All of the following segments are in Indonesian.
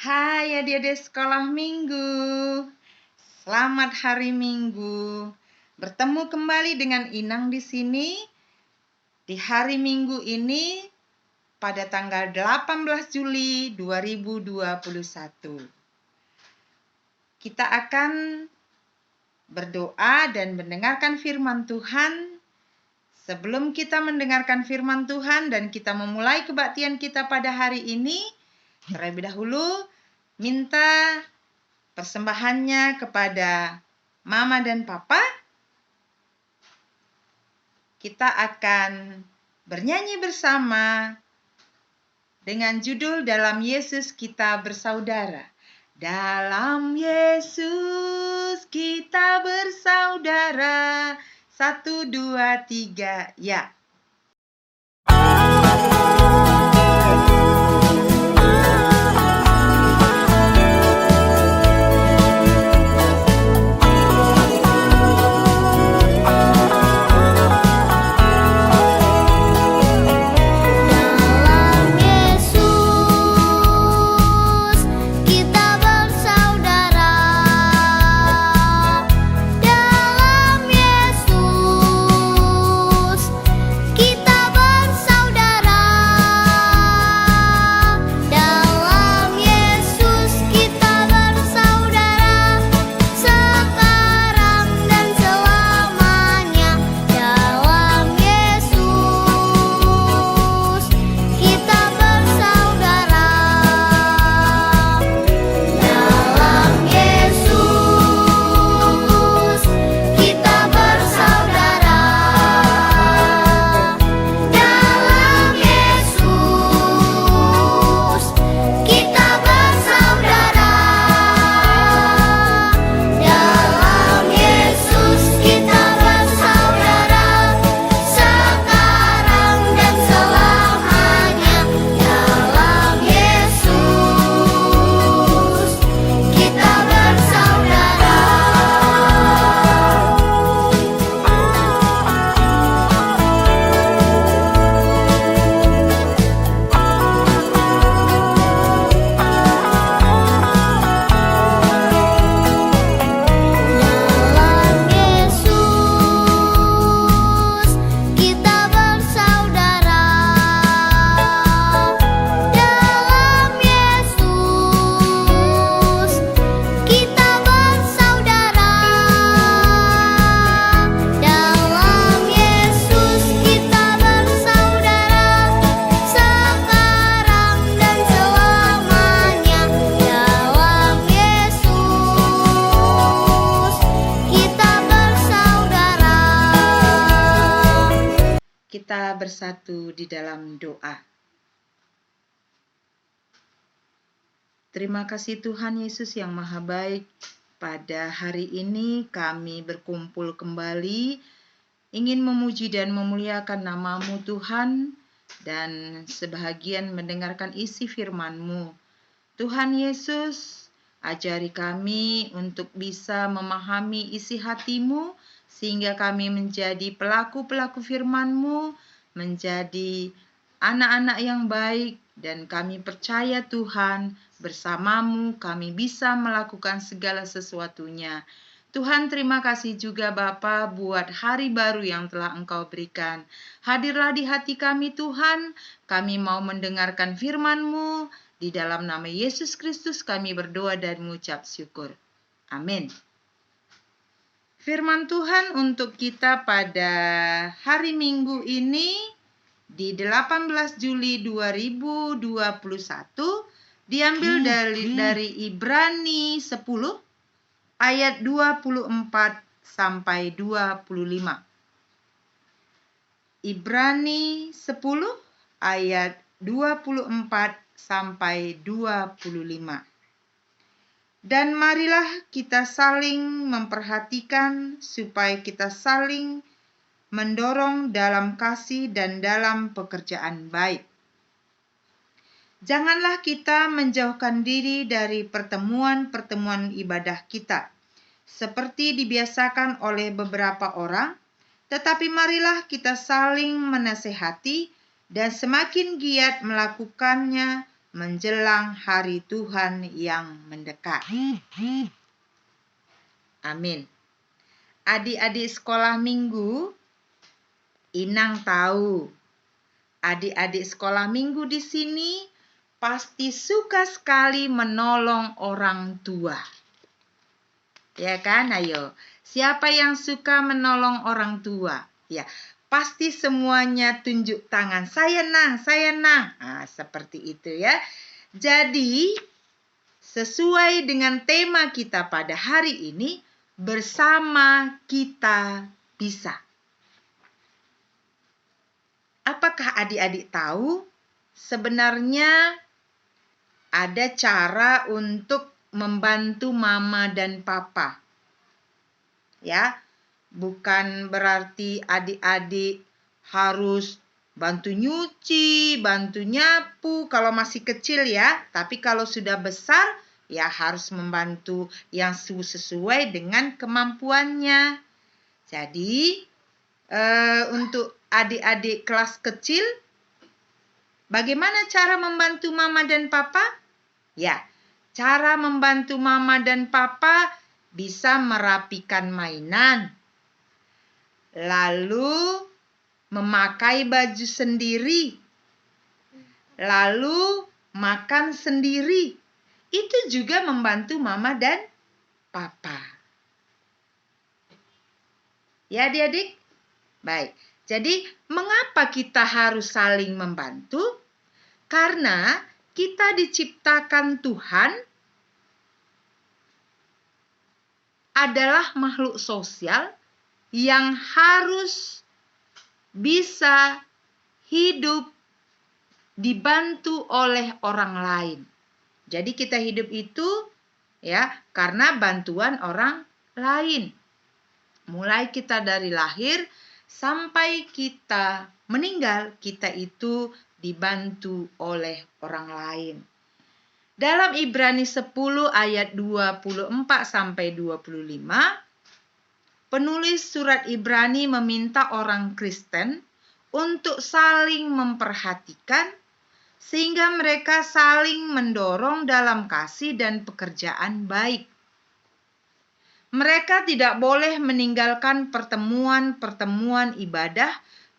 Hai adik-adik sekolah minggu, selamat hari Minggu. Bertemu kembali dengan Inang di sini di hari Minggu ini pada tanggal 18 Juli 2021. Kita akan berdoa dan mendengarkan firman Tuhan. Sebelum kita mendengarkan firman Tuhan dan kita memulai kebaktian kita pada hari ini, terlebih dahulu minta persembahannya kepada Mama dan Papa. Kita akan bernyanyi bersama dengan judul Dalam Yesus Kita Bersaudara. Dalam Yesus kita bersaudara. 1, 2, 3, ya. Kita bersatu di dalam doa. Terima kasih Tuhan Yesus yang Maha Baik. Pada hari ini kami berkumpul kembali, ingin memuji dan memuliakan nama-Mu Tuhan, dan sebahagian mendengarkan isi firman-Mu. Tuhan Yesus, ajari kami untuk bisa memahami isi hati-Mu, sehingga kami menjadi pelaku-pelaku firman-Mu, menjadi anak-anak yang baik, dan kami percaya Tuhan, bersama-Mu kami bisa melakukan segala sesuatunya. Tuhan, terima kasih juga Bapa buat hari baru yang telah Engkau berikan. Hadirlah di hati kami Tuhan, kami mau mendengarkan firman-Mu. Di dalam nama Yesus Kristus kami berdoa dan mengucap syukur. Amin. Firman Tuhan untuk kita pada hari Minggu ini di 18 Juli 2021 diambil dari Ibrani 10 ayat 24 sampai 25. Ibrani 10 ayat 24 sampai 25. Dan marilah kita saling memperhatikan supaya kita saling mendorong dalam kasih dan dalam pekerjaan baik. Janganlah kita menjauhkan diri dari pertemuan-pertemuan ibadah kita, seperti dibiasakan oleh beberapa orang, tetapi marilah kita saling menasehati dan semakin giat melakukannya menjelang hari Tuhan yang mendekat. Amin. Adik-adik sekolah minggu, Inang tahu adik-adik sekolah minggu di sini pasti suka sekali menolong orang tua. Ya kan? Ayo. Siapa yang suka menolong orang tua? Ya, pasti semuanya tunjuk tangan. Saya Nang, saya Nang. Nah, seperti itu ya. Jadi, sesuai dengan tema kita pada hari ini, bersama kita bisa. Apakah adik-adik tahu? Sebenarnya ada cara untuk membantu mama dan papa. Ya, bukan berarti adik-adik harus bantu nyuci, bantu nyapu kalau masih kecil ya. Tapi kalau sudah besar, ya harus membantu yang sesuai dengan kemampuannya. Jadi, untuk adik-adik kelas kecil, bagaimana cara membantu mama dan papa? Ya, cara membantu mama dan papa bisa merapikan mainan, lalu memakai baju sendiri, lalu makan sendiri. Itu juga membantu mama dan papa. Ya adik-adik? Baik, jadi mengapa kita harus saling membantu? Karena kita diciptakan Tuhan adalah makhluk sosial yang harus bisa hidup dibantu oleh orang lain. Jadi kita hidup itu ya karena bantuan orang lain. Mulai kita dari lahir sampai kita meninggal, kita itu dibantu oleh orang lain. Dalam Ibrani 10 ayat 24 sampai 25, penulis surat Ibrani meminta orang Kristen untuk saling memperhatikan sehingga mereka saling mendorong dalam kasih dan pekerjaan baik. Mereka tidak boleh meninggalkan pertemuan-pertemuan ibadah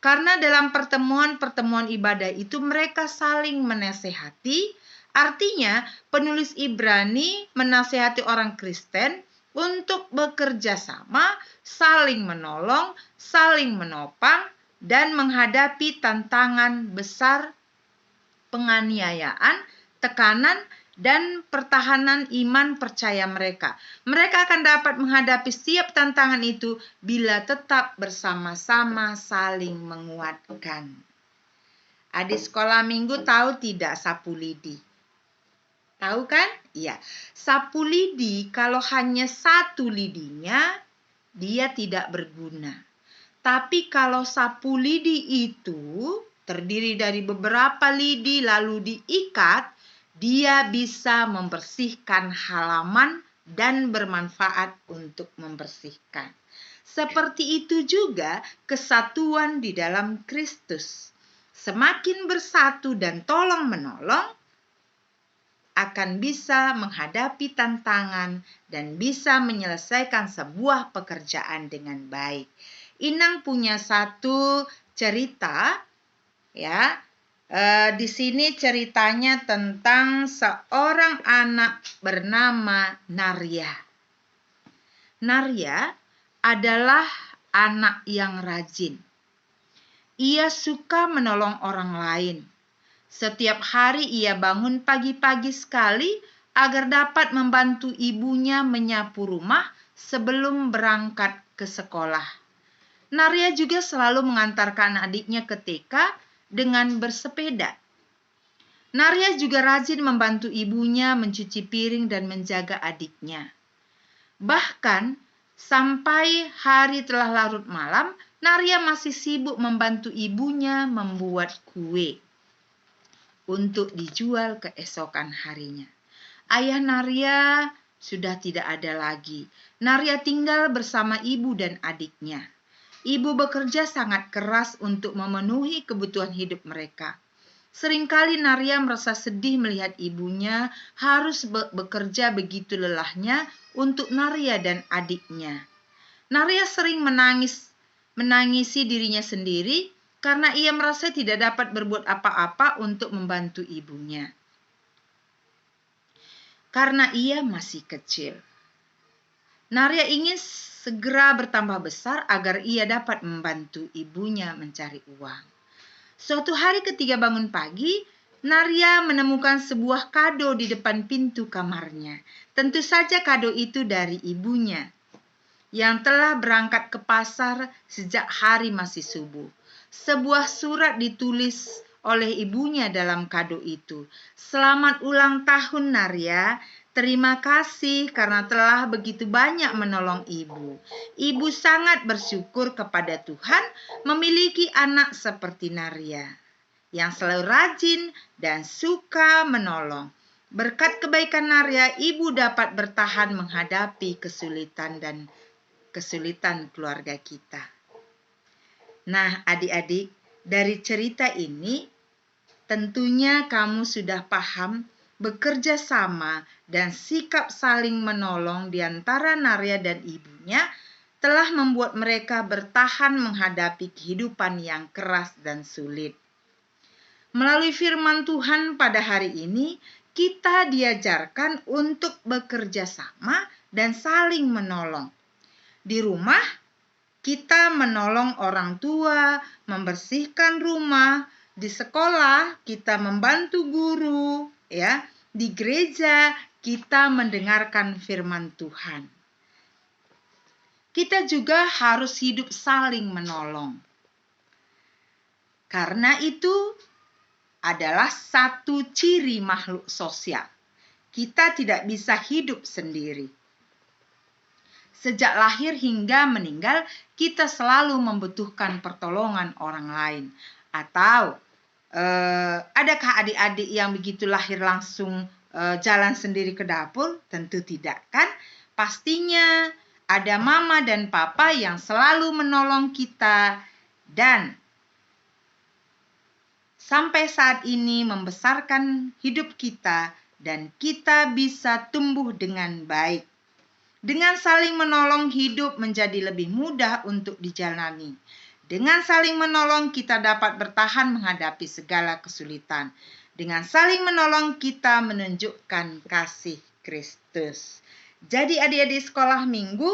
karena dalam pertemuan-pertemuan ibadah itu mereka saling menasehati. Artinya, penulis Ibrani menasihati orang Kristen untuk bekerja sama, saling menolong, saling menopang, dan menghadapi tantangan besar penganiayaan, tekanan, dan pertahanan iman percaya mereka. Mereka akan dapat menghadapi setiap tantangan itu bila tetap bersama-sama saling menguatkan. Adik sekolah minggu tahu tidak sapu lidi? Tahu kan? Iya. Sapu lidi kalau hanya satu lidinya, dia tidak berguna. Tapi kalau sapu lidi itu terdiri dari beberapa lidi lalu diikat, dia bisa membersihkan halaman dan bermanfaat untuk membersihkan. Seperti itu juga kesatuan di dalam Kristus. Semakin bersatu dan tolong-menolong, akan bisa menghadapi tantangan dan bisa menyelesaikan sebuah pekerjaan dengan baik. Inang punya satu cerita, ya. Di sini ceritanya tentang seorang anak bernama Narya. Narya adalah anak yang rajin. Ia suka menolong orang lain. Setiap hari ia bangun pagi-pagi sekali agar dapat membantu ibunya menyapu rumah sebelum berangkat ke sekolah. Narya juga selalu mengantarkan adiknya ke TK dengan bersepeda. Narya juga rajin membantu ibunya mencuci piring dan menjaga adiknya. Bahkan sampai hari telah larut malam, Narya masih sibuk membantu ibunya membuat kue untuk dijual keesokan harinya. Ayah Narya sudah tidak ada lagi. Narya tinggal bersama ibu dan adiknya. Ibu bekerja sangat keras untuk memenuhi kebutuhan hidup mereka. Seringkali Narya merasa sedih melihat ibunya harus bekerja begitu lelahnya untuk Narya dan adiknya. Narya sering menangisi dirinya sendiri karena ia merasa tidak dapat berbuat apa-apa untuk membantu ibunya. Karena ia masih kecil. Narya ingin segera bertambah besar agar ia dapat membantu ibunya mencari uang. Suatu hari ketika bangun pagi, Narya menemukan sebuah kado di depan pintu kamarnya. Tentu saja kado itu dari ibunya yang telah berangkat ke pasar sejak hari masih subuh. Sebuah surat ditulis oleh ibunya dalam kado itu. Selamat ulang tahun Narya. Terima kasih karena telah begitu banyak menolong ibu. Ibu sangat bersyukur kepada Tuhan memiliki anak seperti Narya yang selalu rajin dan suka menolong. Berkat kebaikan Narya, ibu dapat bertahan menghadapi kesulitan keluarga kita. Nah, adik-adik, dari cerita ini tentunya kamu sudah paham bekerja sama dan sikap saling menolong di antara Narya dan ibunya telah membuat mereka bertahan menghadapi kehidupan yang keras dan sulit. Melalui firman Tuhan pada hari ini, kita diajarkan untuk bekerja sama dan saling menolong. Di rumah, kita menolong orang tua, membersihkan rumah. Di sekolah, kita membantu guru, ya. Di gereja, kita mendengarkan firman Tuhan. Kita juga harus hidup saling menolong. Karena itu adalah satu ciri makhluk sosial. Kita tidak bisa hidup sendiri. Sejak lahir hingga meninggal, kita selalu membutuhkan pertolongan orang lain. Atau adakah adik-adik yang begitu lahir langsung jalan sendiri ke dapur? Tentu tidak, kan? Pastinya ada mama dan papa yang selalu menolong kita dan sampai saat ini membesarkan hidup kita dan kita bisa tumbuh dengan baik. Dengan saling menolong, hidup menjadi lebih mudah untuk dijalani. Dengan saling menolong, kita dapat bertahan menghadapi segala kesulitan. Dengan saling menolong, kita menunjukkan kasih Kristus. Jadi adik-adik sekolah minggu,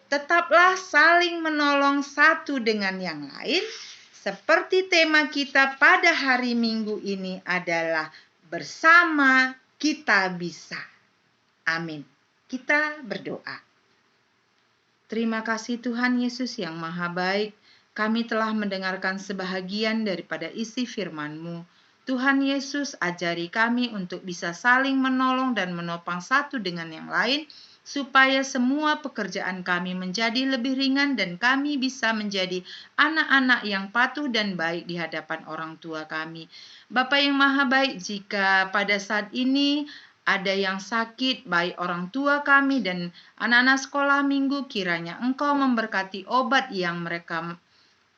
tetaplah saling menolong satu dengan yang lain. Seperti tema kita pada hari Minggu ini adalah bersama kita bisa. Amin. Kita berdoa. Terima kasih Tuhan Yesus yang Maha Baik. Kami telah mendengarkan sebahagian daripada isi firman-Mu. Tuhan Yesus, ajari kami untuk bisa saling menolong dan menopang satu dengan yang lain, supaya semua pekerjaan kami menjadi lebih ringan dan kami bisa menjadi anak-anak yang patuh dan baik di hadapan orang tua kami. Bapa yang Maha Baik, jika pada saat ini ada yang sakit, baik orang tua kami dan anak-anak sekolah minggu, kiranya Engkau memberkati obat yang mereka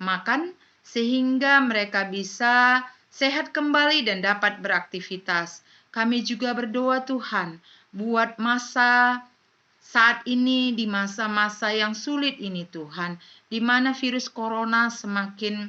makan, sehingga mereka bisa sehat kembali dan dapat beraktivitas. Kami juga berdoa Tuhan, buat masa saat ini, di masa-masa yang sulit ini Tuhan, di mana virus corona semakin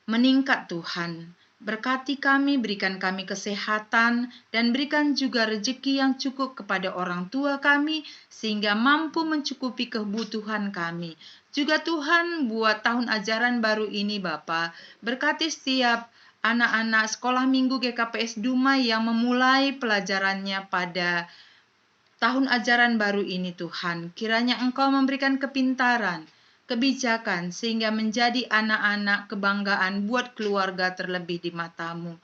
meningkat Tuhan. Berkati kami, berikan kami kesehatan, dan berikan juga rezeki yang cukup kepada orang tua kami, sehingga mampu mencukupi kebutuhan kami. Juga Tuhan, buat tahun ajaran baru ini Bapa, berkati setiap anak-anak sekolah minggu GKPS Dumai yang memulai pelajarannya pada tahun ajaran baru ini Tuhan. Kiranya Engkau memberikan kepintaran, kebijakan, sehingga menjadi anak-anak kebanggaan buat keluarga terlebih di mata-Mu.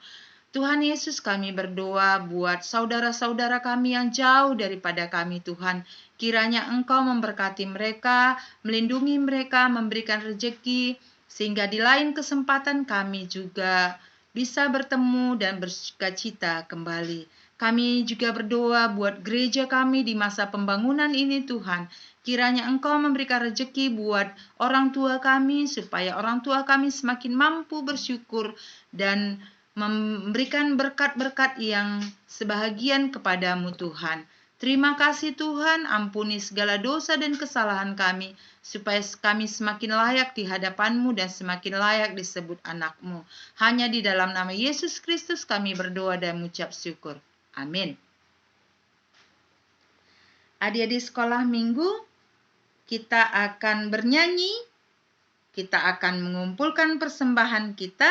Tuhan Yesus, kami berdoa buat saudara-saudara kami yang jauh daripada kami Tuhan. Kiranya Engkau memberkati mereka, melindungi mereka, memberikan rezeki, sehingga di lain kesempatan kami juga bisa bertemu dan bersukacita kembali. Kami juga berdoa buat gereja kami di masa pembangunan ini Tuhan. Kiranya Engkau memberikan rezeki buat orang tua kami, supaya orang tua kami semakin mampu bersyukur dan memberikan berkat-berkat yang sebahagian kepadamu Tuhan. Terima kasih Tuhan, ampuni segala dosa dan kesalahan kami, supaya kami semakin layak di hadapan-Mu dan semakin layak disebut anak-Mu. Hanya di dalam nama Yesus Kristus kami berdoa dan mengucap syukur. Amin. Adik-adik sekolah minggu, kita akan bernyanyi, kita akan mengumpulkan persembahan kita.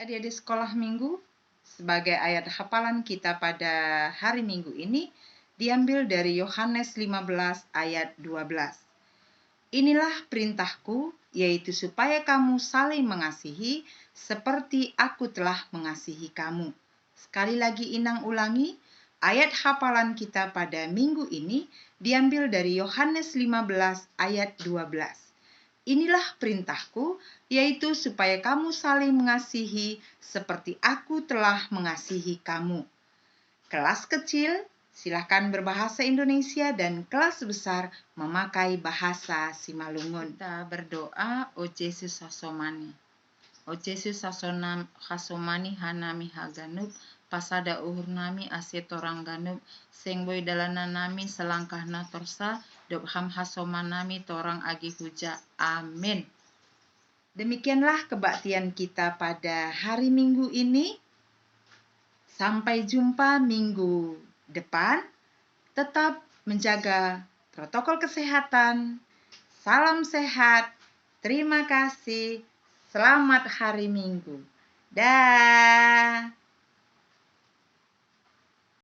Adik-adik sekolah minggu, sebagai ayat hafalan kita pada hari Minggu ini diambil dari Yohanes 15 ayat 12. Inilah perintahku, yaitu supaya kamu saling mengasihi seperti aku telah mengasihi kamu. Sekali lagi Inang ulangi, ayat hafalan kita pada minggu ini diambil dari Yohanes 15 ayat 12. Inilah perintahku, yaitu supaya kamu saling mengasihi seperti aku telah mengasihi kamu. Kelas kecil, silakan berbahasa Indonesia dan kelas besar memakai bahasa Simalungun. Kita berdoa, O Yesus Hasomani. O Yesus Hasomani hanami haganub, pasada uhur nami asetorang ganub, sengboy dalana nami selangkahna torsa, dobham hasomanami torang agi huja. Amin. Demikianlah kebaktian kita pada hari Minggu ini. Sampai jumpa minggu depan. Tetap menjaga protokol kesehatan. Salam sehat. Terima kasih. Selamat hari Minggu. Dah.